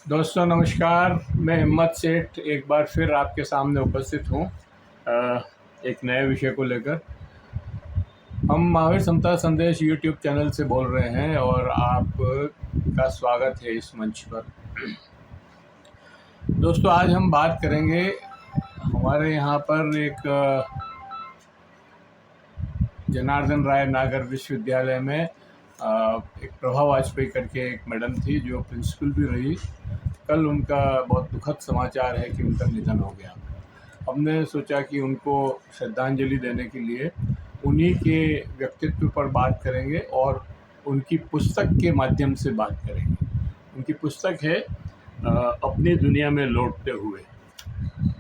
दोस्तों नमस्कार। मैं हिम्मत सेठ एक बार फिर आपके सामने उपस्थित हूँ एक नए विषय को लेकर। हम महावीर समता संदेश यूट्यूब चैनल से बोल रहे हैं और आपका स्वागत है इस मंच पर। दोस्तों आज हम बात करेंगे हमारे यहाँ पर एक जनार्दन राय नागर विश्वविद्यालय में एक प्रभा वाजपेयी करके एक मैडम थी जो प्रिंसिपल भी रही। कल उनका बहुत दुखद समाचार है कि उनका निधन हो गया। हमने सोचा कि उनको श्रद्धांजलि देने के लिए उन्हीं के व्यक्तित्व पर बात करेंगे और उनकी पुस्तक के माध्यम से बात करेंगे। उनकी पुस्तक है अपनी दुनिया में लौटते हुए।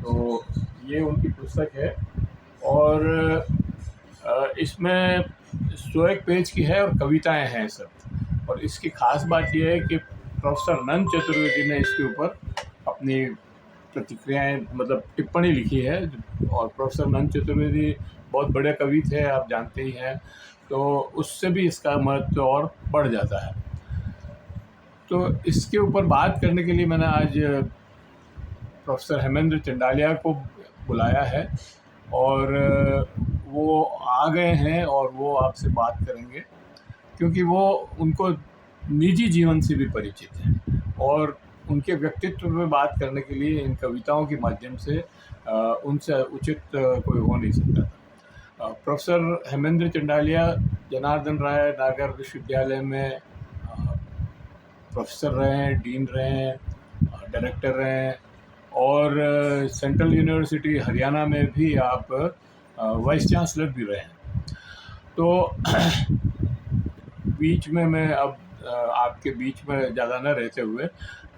तो ये उनकी पुस्तक है और इसमें 101 पेज की है और कविताएं हैं सब। और इसकी खास बात यह है कि प्रोफेसर नंद चतुर्वेदी ने इसके ऊपर अपनी प्रतिक्रियाएं मतलब टिप्पणी लिखी है। और प्रोफेसर नंद चतुर्वेदी बहुत बड़े कवि थे, आप जानते ही हैं, तो उससे भी इसका महत्व और बढ़ जाता है। तो इसके ऊपर बात करने के लिए मैंने आज प्रोफेसर हेमेंद्र चंडालिया को बुलाया है और वो आ गए हैं और वो आपसे बात करेंगे क्योंकि वो उनको निजी जीवन से भी परिचित हैं और उनके व्यक्तित्व में बात करने के लिए इन कविताओं के माध्यम से उनसे उचित कोई हो नहीं सकता था। प्रोफेसर हेमेंद्र चंडालिया जनार्दन राय नागर विश्वविद्यालय में प्रोफेसर रहे हैं, डीन रहे हैं, डायरेक्टर रहे हैं और सेंट्रल यूनिवर्सिटी हरियाणा में भी आप वाइस चांसलर भी रहे हैं। तो बीच में मैं अब आपके बीच में ज़्यादा न रहते हुए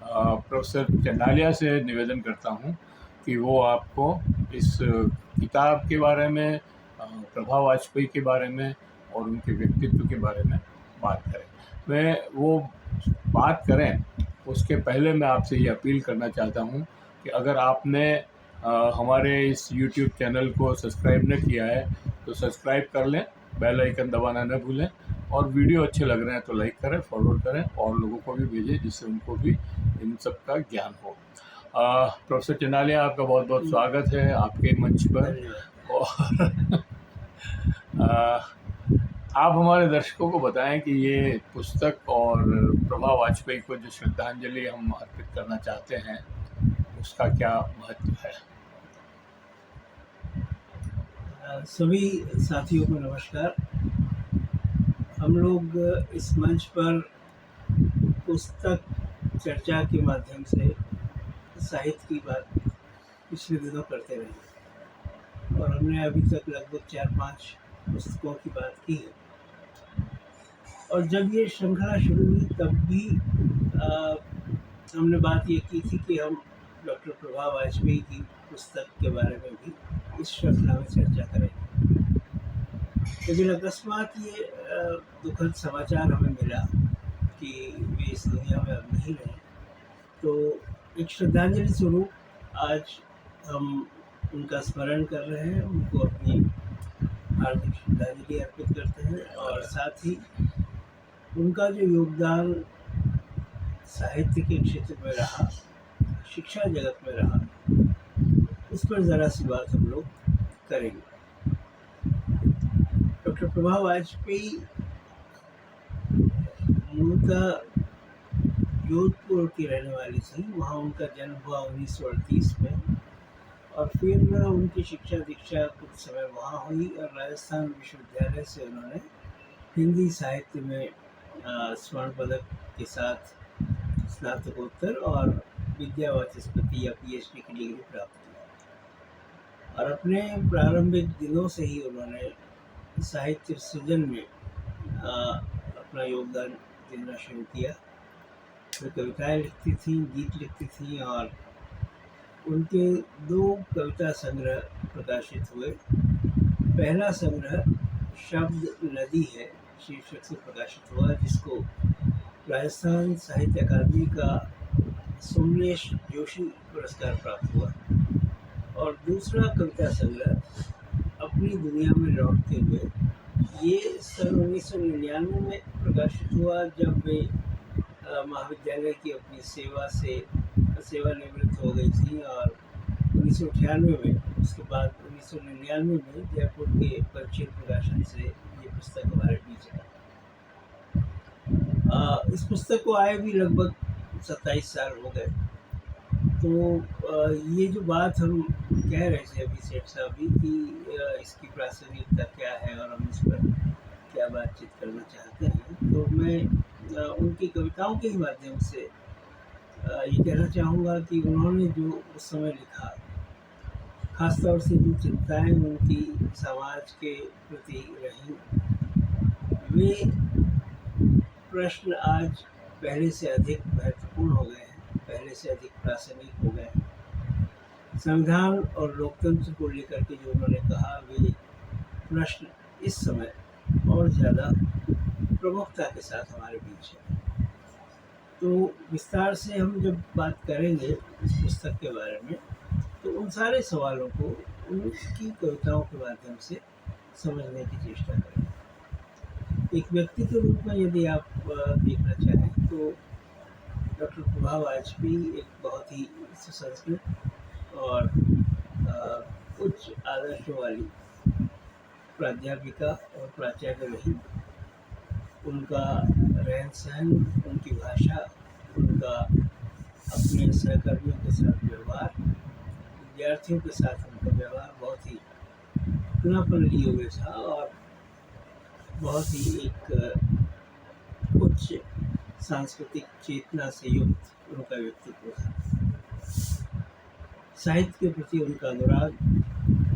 प्रोफेसर चंडालिया से निवेदन करता हूं कि वो आपको इस किताब के बारे में, प्रभा वाजपेयी के बारे में और उनके व्यक्तित्व के बारे में बात करें। मैं वो बात करें उसके पहले मैं आपसे ये अपील करना चाहता हूं कि अगर आपने हमारे इस YouTube चैनल को सब्सक्राइब न किया है तो सब्सक्राइब कर लें, बेल आइकन दबाना न भूलें और वीडियो अच्छे लग रहे हैं तो लाइक करें, फॉरवर्ड करें और लोगों को भी भेजें जिससे उनको भी इन सब का ज्ञान हो। प्रोफेसर चंडालिया, आपका बहुत बहुत स्वागत है आपके मंच पर। और आप हमारे दर्शकों को बताएं कि ये पुस्तक और प्रभा वाजपेयी को जो श्रद्धांजलि हम अर्पित करना चाहते हैं उसका क्या महत्व है। सभी साथियों को नमस्कार। हम लोग इस मंच पर पुस्तक चर्चा के माध्यम से साहित्य की बात पिछले दिनों करते रहे और हमने अभी तक लगभग 4-5 पुस्तकों की बात की है। और जब ये श्रृंखला शुरू हुई तब भी हमने बात ये की थी कि हम डॉक्टर प्रभा वाजपेयी की पुस्तक के बारे में भी इस श्रृंखला में चर्चा करेंगे। लेकिन अकस्मात ये दुखद समाचार हमें मिला कि वे इस दुनिया में अब नहीं रहे। तो एक श्रद्धांजलि स्वरूप आज हम उनका स्मरण कर रहे हैं, उनको अपनी हार्दिक श्रद्धांजलि अर्पित करते हैं और साथ ही उनका जो योगदान साहित्य के क्षेत्र में रहा, शिक्षा जगत में रहा, उस पर ज़रा सी बात हम लोग करेंगे। डॉक्टर प्रभा वाजपेयी मूलतः जोधपुर की रहने वाली थी। वहाँ उनका जन्म हुआ 1938 में और फिर उनकी शिक्षा दीक्षा कुछ समय वहाँ हुई और राजस्थान विश्वविद्यालय से उन्होंने हिंदी साहित्य में स्वर्ण पदक के साथ स्नातकोत्तर और विद्या वाचस्पति या PhD की डिग्री प्राप्त की। और अपने प्रारंभिक दिनों से ही उन्होंने साहित्य सृजन में अपना योगदान देना शुरू किया। वे कविताएं लिखती थीं, गीत लिखती थीं और उनके 2 कविता संग्रह प्रकाशित हुए। पहला संग्रह शब्द नदी है शीर्षक से प्रकाशित हुआ, जिसको राजस्थान साहित्य अकादमी का सोमलेश जोशी पुरस्कार प्राप्त हुआ। और दूसरा कविता संग्रह अपनी दुनिया में लौटते हुए ये सन 1999 में प्रकाशित हुआ, जब वे महाविद्यालय की अपनी सेवानिवृत्त हो गई थी और 1998 में, उसके बाद 1999 में जयपुर के परिचित प्रकाशन से ये पुस्तक हमारे बीच है। इस पुस्तक को आए भी लगभग 27 साल हो गए। तो ये जो बात हम कह रहे थे अभी सेठ साहब भी कि इसकी प्रासंगिकता क्या है और हम इस पर क्या बातचीत करना चाहते हैं, तो मैं उनकी कविताओं के ही माध्यम से ये कहना चाहूँगा कि उन्होंने जो उस समय लिखा, खासतौर से जो चिंताएं उनकी समाज के प्रति रहीं, वे प्रश्न आज पहले से अधिक महत्वपूर्ण हो गए हैं, पहले से अधिक प्रासंगिक हो गए हैं। संविधान और लोकतंत्र को लेकर के जो उन्होंने कहा, वे प्रश्न इस समय और ज़्यादा प्रमुखता के साथ हमारे बीच है। तो विस्तार से हम जब बात करेंगे इस पुस्तक के बारे में, तो उन सारे सवालों को उनकी कविताओं के माध्यम से समझने की चेष्टा करेंगे। एक व्यक्ति के रूप में यदि आप देखना चाहें तो डॉक्टर प्रभा वाजपेयी एक बहुत ही सुसंस्कृत और उच्च आदर्शों वाली प्राध्यापिका और प्राचार्य रही। उनका रहन सहन, उनकी भाषा, उनका अपने सहकर्मियों के साथ व्यवहार, विद्यार्थियों के साथ उनका व्यवहार बहुत ही अपनापन लिए हुए था और बहुत ही एक उच्च सांस्कृतिक चेतना से युक्त उनका व्यक्तित्व था। साहित्य के प्रति उनका अनुराग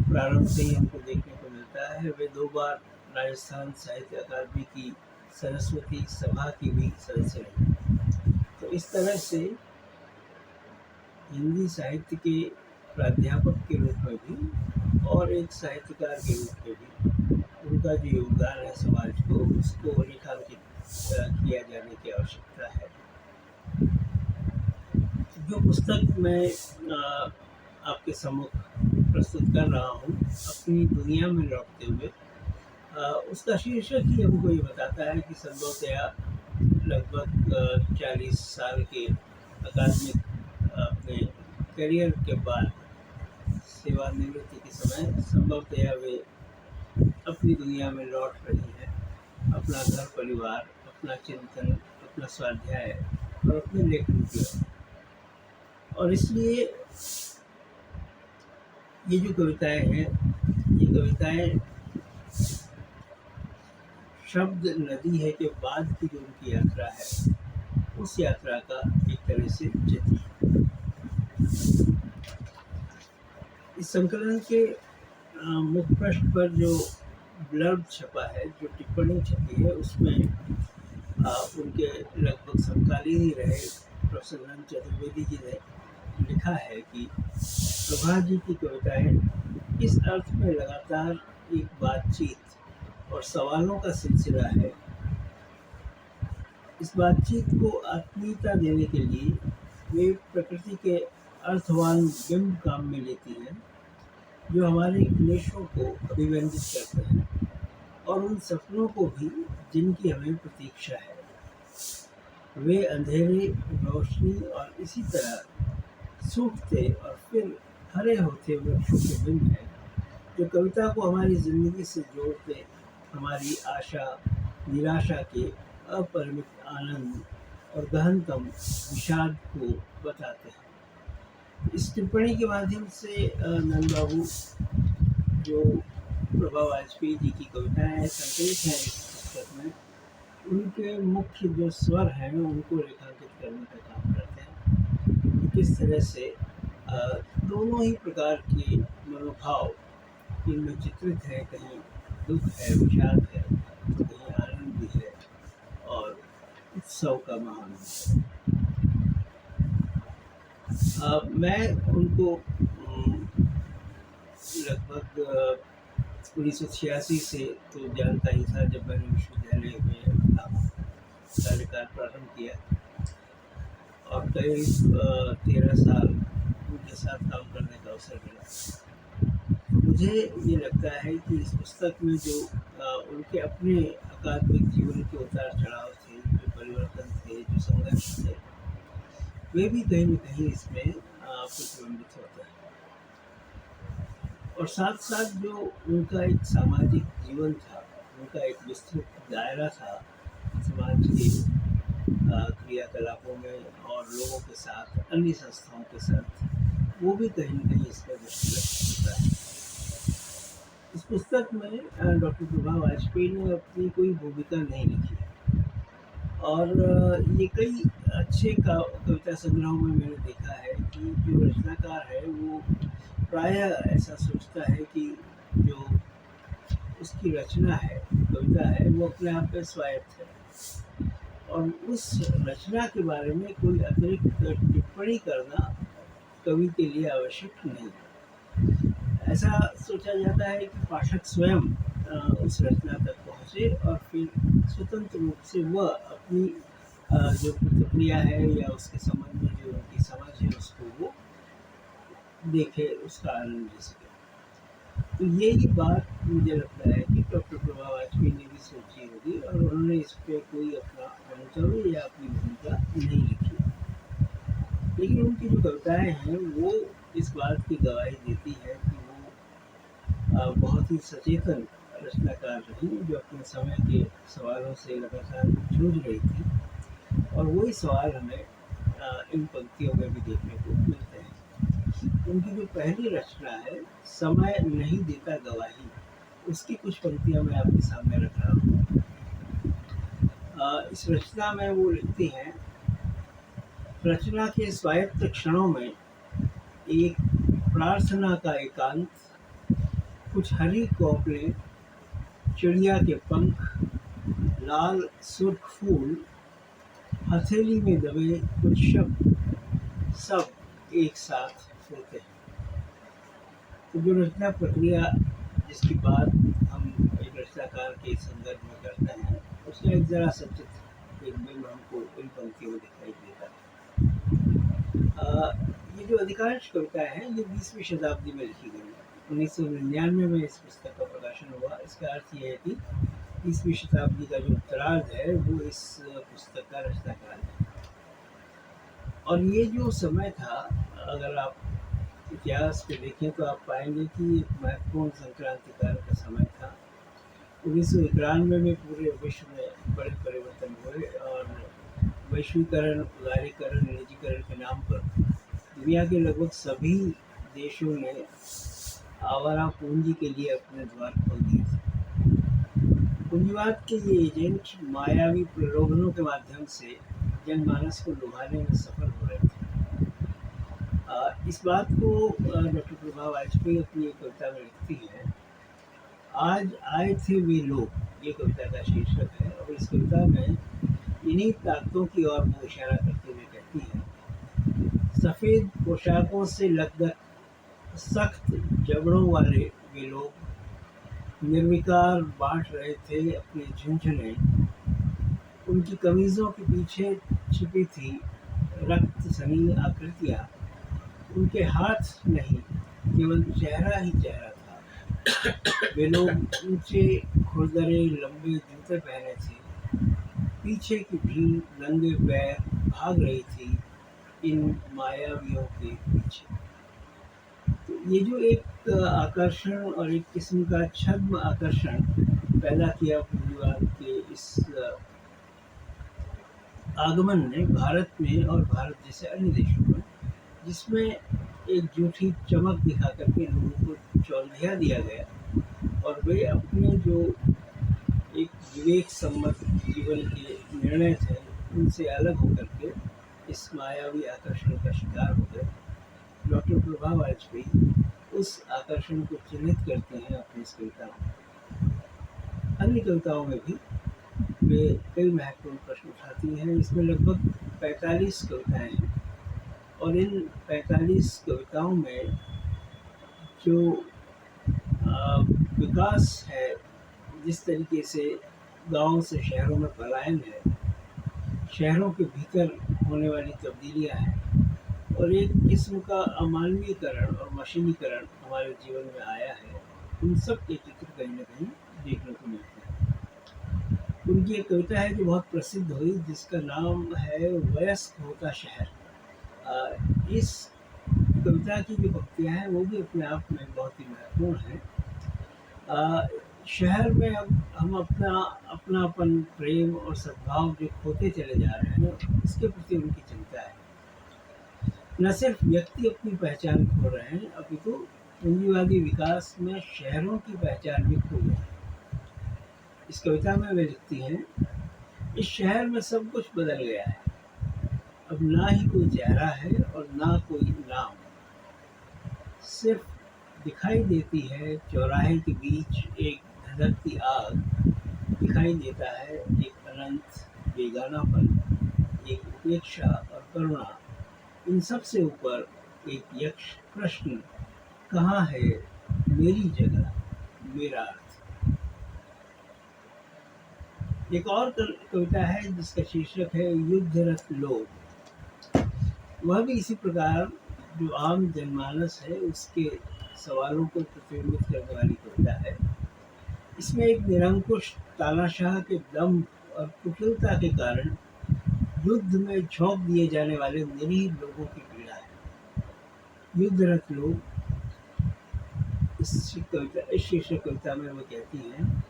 प्रारंभ से ही हमको देखने को मिलता है। वे 2 बार राजस्थान साहित्य अकादमी की सरस्वती सभा की भी सदस्य रही। तो इस तरह से हिंदी साहित्य के प्राध्यापक के रूप में भी और एक साहित्यकार के रूप में भी उनका जो योगदान है समाज को, उसको रेखांकित किया जाने की आवश्यकता है। जो पुस्तक मैं आपके सम्मुख प्रस्तुत कर रहा हूँ, अपनी दुनिया में लौटते हुए, उसका शीर्षक ही हमको ये बताता है कि संभवतया लगभग 40 साल के अकादमिक अपने करियर के बाद, सेवानिवृत्ति के समय संभवतया वे अपनी दुनिया में लौट रही हैं, अपना घर परिवार, अपना चिंतन, अपना स्वाध्याय और अपने लेखन की। और इसलिए ये जो कविताएं हैं, ये कविताएं शब्द नदी है के बाद की जो उनकी यात्रा है, उस यात्रा का एक तरह से चित्र। इस संकलन के मुख्य पृष्ठ पर जो ब्लर्ब छपा है, जो टिप्पणी छपी है, उसमें उनके लगभग समकालीन ही रहे प्रोफेसर नंद चतुर्वेदी जी ने लिखा है कि प्रभा जी की कविताएं इस अर्थ में लगातार एक बातचीत और सवालों का सिलसिला है। इस बातचीत को आत्मीयता देने के लिए वे प्रकृति के अर्थवान बिंब काम में लेती हैं, जो हमारे क्लेशों को अभिव्यंजित करते हैं और उन सपनों को भी जिनकी हमें प्रतीक्षा है। वे अंधेरे, रोशनी और इसी तरह सूखते और फिर हरे होते वृक्षों के बिंब हैं, जो कविता को हमारी जिंदगी से जोड़ते हमारी आशा निराशा के अपरिमित आनंद और गहनतम विषाद को बताते हैं। इस टिप्पणी के माध्यम से नंद बाबू, जो प्रभा वाजपेयी जी की कविताएं संकलित हैं इस पुस्तक में, उनके मुख्य जो स्वर हैं उनको रेखांकित करने का काम करते हैं। किस तरह से दोनों ही प्रकार के मनोभाव इनमें चित्रित है, कहीं दुख है, विषाद है, कहीं आनंद भी है और उत्सव का माहौल है। मैं उनको लगभग 1986 से तो जानता ही था, जब मैंने विश्वविद्यालय में अपना कार्यकाल प्रारंभ किया और करीब 13 साल उनके साथ काम करने का अवसर मिला। मुझे ये लगता है कि इस पुस्तक में जो उनके अपने अकादमिक जीवन के उतार चढ़ाव थे, जो परिवर्तन थे, जो संघर्ष थे, वे भी कहीं न कहीं इसमें प्रतिबिंबित होता है। और साथ-साथ जो उनका एक सामाजिक जीवन था, उनका एक विस्तृत दायरा था समाज के क्रियाकलापों में और लोगों के साथ, अन्य संस्थाओं के साथ, वो भी कहीं न कहीं इसमें दृष्टिगत होता है। इस पुस्तक में डॉक्टर प्रभा वाजपेयी ने अपनी कोई भूमिका नहीं लिखी और ये कई अच्छे कविता संग्रहों में मैंने देखा है कि जो रचनाकार है वो प्रायः ऐसा सोचता है कि जो उसकी रचना है, कविता है, वो अपने आप में स्वायत्त है और उस रचना के बारे में कोई अतिरिक्त टिप्पणी करना कवि के लिए आवश्यक नहीं है। ऐसा सोचा जाता है कि पाठक स्वयं उस रचना तक पहुँचे और फिर स्वतंत्र रूप से वह अपनी जो प्रतिक्रिया है या उसके संबंध में जो उनकी समझ है उसको वो देखे, उसका आनंद ले सके। तो यही बात मुझे लगता है कि डॉक्टर प्रभा वाजपेयी ने भी सोची होगी और उन्होंने इस पे कोई अपना मंतव्य या अपनी भूमिका नहीं लिखी। लेकिन उनकी जो कविताएं हैं वो इस बात की गवाही देती है कि वो बहुत ही सचेतन रचनाकार रही, जो अपने समय के सवालों से लगातार जूझ रही थी और वही सवाल हमें इन पंक्तियों में भी देखने को मिलते हैं। उनकी जो पहली रचना है, समय नहीं देता गवाही, उसकी कुछ पंक्तियां मैं आपके सामने रख रहा हूँ। इस रचना में वो लिखती हैं, रचना के स्वायत्त क्षणों में एक प्रार्थना का एकांत, कुछ हरी कोपले, चिड़िया के पंख, लाल सुर्ख फूल, हथेली में दबे कुछ शब्द, सब एक साथ होते हैं। तो जो रचना प्रक्रिया जिसकी बात हम एक रचनाकार के संदर्भ में करते हैं, उसका एक जरा सचित्र एक बिंब हमको इन पंक्तियों में दिखाई देता है। ये जो अधिकांश कविताएं हैं ये 20वीं शताब्दी में लिखी गई है। 1999 में इस पुस्तक का प्रकाशन हुआ। इसका अर्थ ये है कि 20वीं शताब्दी का जो उत्तरार्ध है वो इस पुस्तक का रचनाकाल है। और ये जो समय था, अगर आप इतिहास पे देखें तो आप पाएंगे कि एक महत्वपूर्ण संक्रांतिकाल का समय था। 1991 में पूरे विश्व में बड़े परिवर्तन हुए और वैश्वीकरण, उदारीकरण, निजीकरण के नाम पर दुनिया के लगभग सभी देशों ने आवारा पूंजी के लिए अपने द्वार खोल दिए थे। पूंजीवाद के ये एजेंट मायावी प्रलोभनों के माध्यम से जनमानस को लुभाने में सफल हो रहे थे। इस बात को डॉक्टर प्रभा वाजपेयी अपनी एक कविता में लिखती है। आज आए थे वे लोग, ये कविता का शीर्षक है और इस कविता में इन्हीं ताकतों की ओर वो इशारा करते हुए कहती है, सफ़ेद पोशाकों से लकदक सख्त जबड़ों वाले वे लोग निर्विकार बांट रहे थे अपने झुंझुने। उनकी कमीज़ों के पीछे छिपी थी रक्त सनी आकृतियाँ। उनके हाथ नहीं, केवल चेहरा ही चेहरा था। वे लोग ऊंचे खुरदरे लंबे जूते पहने थे। पीछे की भीड़ नंगे पैर भाग रही थी इन मायावियों के पीछे। तो ये जो एक आकर्षण और एक किस्म का छद्म आकर्षण पैदा किया पूंजीवाद के इस आगमन ने भारत में और भारत जैसे अन्य देशों में, जिसमें एक झूठी चमक दिखा करके लोगों को चौंधिया दिया गया और वे अपने जो एक विवेक सम्मत जीवन के निर्णय थे उनसे अलग होकर के इस मायावी आकर्षण का शिकार हो गए। डॉक्टर प्रभा वाजपेयी उस आकर्षण को चिन्हित करते हैं अपनी इस कविता में। अन्य कविताओं में भी वे कई महत्वपूर्ण प्रश्न उठाती हैं। इसमें लगभग 45 कविताएं हैं और इन 45 कविताओं में जो विकास है, जिस तरीके से गांव से शहरों में पलायन है, शहरों के भीतर होने वाली तब्दीलियां हैं और एक किस्म का अमानवीकरण और मशीनीकरण हमारे जीवन में आया है, उन सब के चित्र कहीं न कहीं देखने को मिलते हैं। उनकी एक कविता है जो बहुत प्रसिद्ध हुई, जिसका नाम है वयस्क होता शहर। इस कविता की जो पंक्तियाँ हैं वो भी अपने आप में बहुत ही महत्वपूर्ण हैं। अ, शहर में अब हम अपनापन, प्रेम और सद्भाव जो खोते चले जा रहे हैं, इसके प्रति उनकी चिंता है। न सिर्फ व्यक्ति अपनी पहचान खो रहे हैं, अपितु पूंजीवादी विकास में शहरों की पहचान भी खो गई है। इस कविता में वे लिखती हैं, इस शहर में सब कुछ बदल गया है। अब ना ही कोई चेहरा है और ना कोई नाम। सिर्फ दिखाई देती है चौराहे के बीच एक धधकती आग, दिखाई देता है एक अनंत बेगानापन, एक उपेक्षा और करुणा। इन सब से ऊपर एक यक्ष प्रश्न, कहाँ है मेरी जगह, मेरा अर्थ। एक और कविता है जिसका शीर्षक है युद्धरत लोग। वह भी इसी प्रकार जो आम जनमानस है उसके सवालों को प्रतिबिंबित करने वाली कविता है। इसमें एक निरंकुश तानाशाह के दम और कुटिलता के कारण युद्ध में झोंक दिए जाने वाले निरीह लोगों की पीड़ा है। युद्धरत लोग, इस शीर्षक कविता में वो कहती हैं,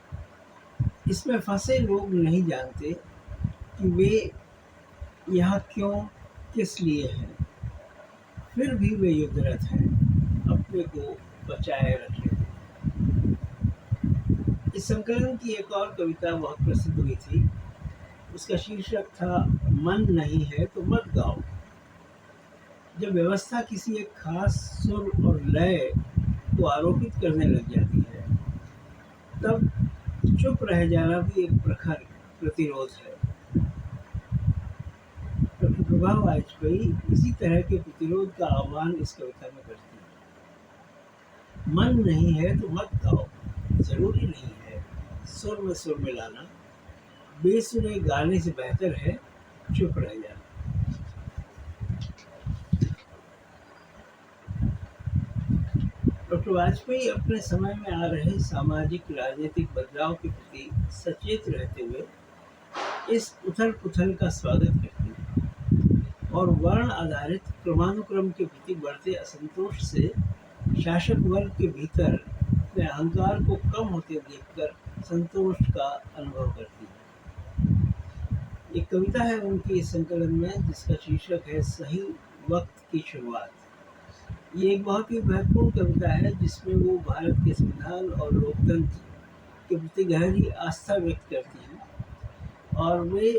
इसमें फंसे लोग नहीं जानते कि वे यहाँ क्यों, किस लिए हैं। फिर भी वे युद्धरत हैं, अपने को बचाए रखने के। इस संकलन की एक और कविता बहुत प्रसिद्ध हुई थी। उसका शीर्षक था मन नहीं है तो मत गाओ। जब व्यवस्था किसी एक खास सुर और लय को आरोपित करने लग जाती है, तब चुप रह जाना भी एक प्रखर प्रतिरोध है। डॉक्टर प्रभा वाजपेयी इसी तरह के प्रतिरोध का आह्वान इस कविता में करती है। मन नहीं है तो मत गाओ, जरूरी नहीं है सुर में सुर मिलाना। बेसुरे गाने से बेहतर है चुप रह जाना। डॉक्टर वाजपेयी अपने समय में आ रहे सामाजिक राजनीतिक बदलाव के प्रति सचेत रहते हुए इस उथल पुथल का स्वागत करते हैं और वर्ण आधारित क्रमानुक्रम के प्रति बढ़ते असंतोष से शासक वर्ग के भीतर अपने अहंकार को कम होते देखकर संतोष का अनुभव करती है। एक कविता है उनकी इस संकलन में जिसका शीर्षक है सही वक्त की शुरुआत। ये एक बहुत ही महत्वपूर्ण कविता है जिसमें वो भारत के संविधान और लोकतंत्र के प्रति गहरी आस्था व्यक्त करती हैं और वे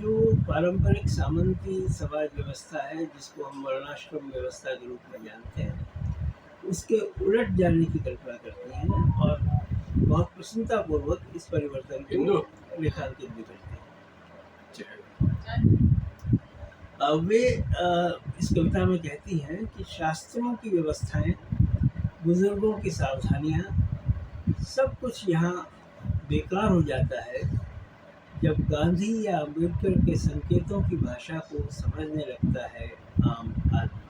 जो पारंपरिक सामंती समाज व्यवस्था है जिसको हम वर्णाश्रम व्यवस्था के रूप में जानते हैं, उसके उलट जाने की कल्पना करती हैं और बहुत प्रसन्नतापूर्वक इस परिवर्तन को रेखांकित भी करती हैं। वे इस कविता में कहती हैं कि शास्त्रों की व्यवस्थाएं, बुजुर्गों की सावधानियां, सब कुछ यहाँ बेकार हो जाता है जब गांधी या अम्बेडकर के संकेतों की भाषा को समझने लगता है आम आदमी।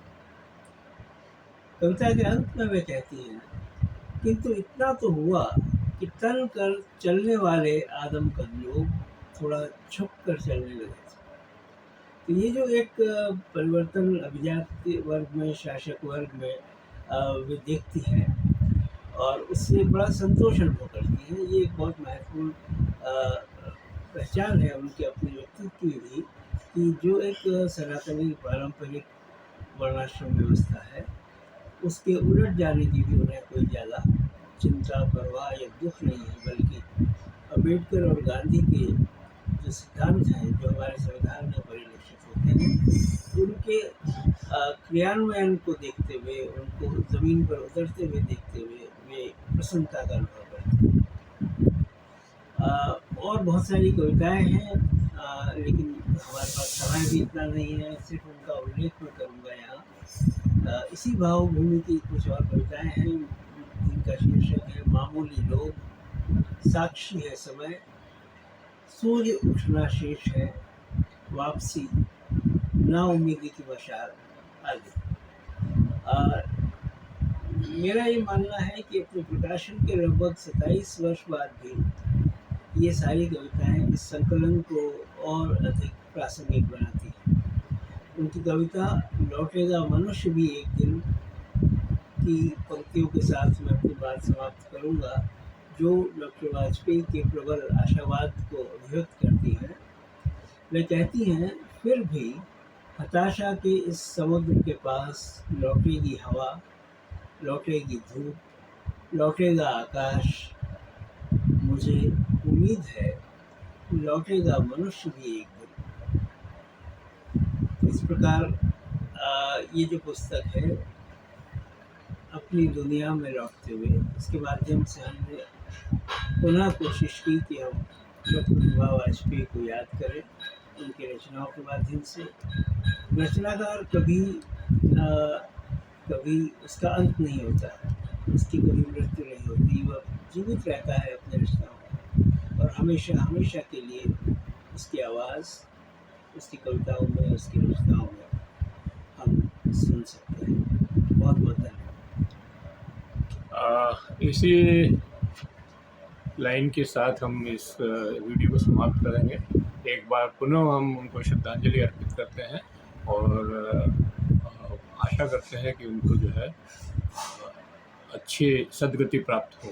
कविता के अंत में वे कहती हैं, किंतु इतना तो हुआ कि तन कर चलने वाले आदमकद लोग थोड़ा झुक कर चलने लगे थे। तो ये जो एक परिवर्तन अभिजात वर्ग में, शासक वर्ग में वे देखती हैं और उससे बड़ा संतोष अनुभव करती हैं। ये एक बहुत महत्वपूर्ण पहचान है उनके अपने व्यक्तित्व की भी, कि जो एक सनातनी पारंपरिक वर्णाश्रम व्यवस्था है उसके उलट जाने की भी उन्हें कोई ज़्यादा चिंता, परवाह या दुख नहीं है, बल्कि अम्बेडकर और गांधी के जो सिद्धांत हैं जो हमारे संविधान में परिलक्षित होते हैं, उनके क्रियान्वयन को देखते हुए, उनको ज़मीन पर उतरते हुए देखते हुए वे प्रसन्नता का अनुभव करते हैं। और बहुत सारी कविताएं हैं, लेकिन हमारे पास समय भी इतना नहीं है, सिर्फ उनका उल्लेख मैं करूँगा यहाँ। इसी भावभूमि की कुछ और कविताएं हैं जिनका शीर्षक है मामूली लोग, साक्षी है समय, सूर्य उठना शेष है, वापसी, नाउम्मीदी की बशार आदि। मेरा ये मानना है कि अपने प्रकाशन के लगभग 27 वर्ष बाद भी ये सारी कविताएं इस संकलन को और अधिक प्रासंगिक बनाती हैं। उनकी कविता लौटेगा मनुष्य भी एक दिन की पंक्तियों के साथ मैं अपनी बात समाप्त करूंगा, जो डॉक्टर वाजपेयी के प्रबल आशावाद को अभिव्यक्त करती हैं। वे कहती हैं, फिर भी हताशा के इस समुद्र के पास लौटेगी हवा, लौटेगी धूप, लौटेगा आकाश, मुझे उम्मीद है लौटेगा मनुष्य भी एक दिन। इस प्रकार ये जो पुस्तक है, अपनी दुनिया में लौटते हुए, इसके माध्यम से हमने पुनः कोशिश की कि हम डॉक्टर विभा वाजपेयी को याद करें उनकी रचनाओं के माध्यम से। रचनाकार कभी उसका अंत नहीं होता है, उसकी कभी मृत्यु नहीं होती, वह जीवित रहता है अपने रचनाओं में, और हमेशा हमेशा के लिए उसकी आवाज़, उसकी कविताओं में, उसकी रचनाओं में हम सुन सकते हैं। बहुत बहुत धन्यवाद। इसी लाइन के साथ हम इस वीडियो को समाप्त करेंगे। एक बार पुनः हम उनको श्रद्धांजलि अर्पित करते हैं और आशा करते हैं कि उनको जो है अच्छी सद्गति प्राप्त हो।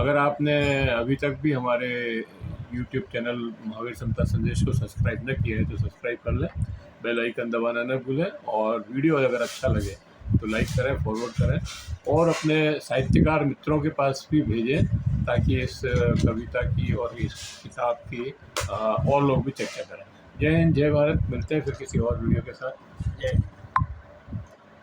अगर आपने अभी तक भी हमारे YouTube चैनल महावीर समता संदेश को सब्सक्राइब न किया है तो सब्सक्राइब कर लें, बेल आइकन दबाना न भूलें, और वीडियो अगर अच्छा लगे तो लाइक करें, फॉरवर्ड करें और अपने साहित्यकार मित्रों के पास भी भेजें, ताकि इस कविता की और इस किताब की और लोग भी चर्चा करें। जय हिंद, जय भारत। मिलते हैं फिर किसी और वीडियो के साथ। जय हिंद।